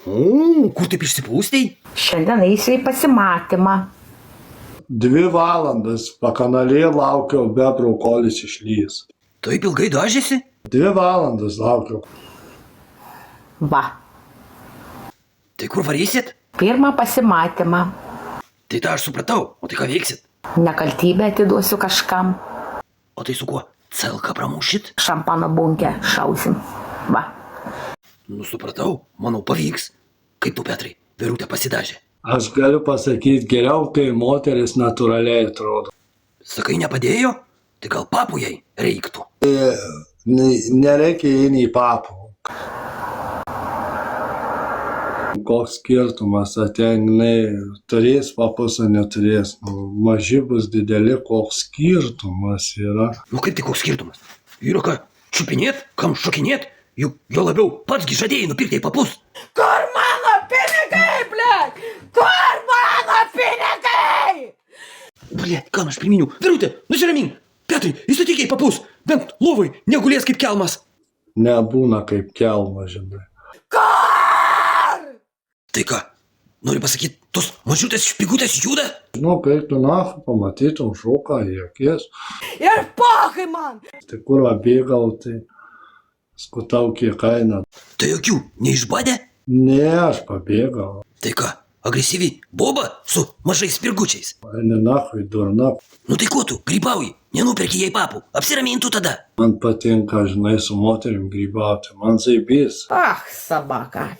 Kur taip išsipūstei? Šiandien eisiu į pasimatymą. 2 valandas pakanalėje laukiau bebrų, kol jis išlys. Taip ilgai dažėsi? 2 valandas laukiau. Va, Tai kur varysit? pirmą pasimatymą. Tai tą aš supratau, o tai ką veiksit? Nekaltybę atiduosiu kažkam. O tai su kuo? Celką pramušit? Šampano bunkę šausim. Va. Nu supratau, manau pavyks. Kaip tu, Petrai, Verutė pasidažė? Aš galiu pasakyti geriau, kai moteris natūraliai atrodo. Sakai, nepadėjo? Tai gal papų jai reiktų? Nereikia eini į papų. Koks skirtumas, ateini, turės papus ar neturės. Maži bus dideli, koks skirtumas yra. Nu kaip tai koks skirtumas? Yra ką čiupinėt, kam šokinėt? Juk jo labiau patsgi žadėjai nupirkti papus. Kur mano pinigai, blėt? Kur mano pinigai? Blet, kam aš priminiau? Verutė, nusiramink. Petrai, įstatyk jai papus. Bent lovai negulės kaip kelmas. Nebūna kaip kelma, žinai. Tai ką, nori pasakyti, tos mažiutės špigutės juda? Nu, kai tu nafu pamatytum šoką į akis, Ir pohai man! tai kur bėgau, tai skutau kiek kaina. Tai jokių neišbadė? Ne, aš pabėgau. Tai ką, agresyviai boba su mažais spirgučiais? Eini nachui, durna. Nu tai ko tu, grybauji? Nenupirki jai papų, apsiramintų tada. Man patinka, žinai, su moterim grybauti. Man zaibys. Ach, sabaka.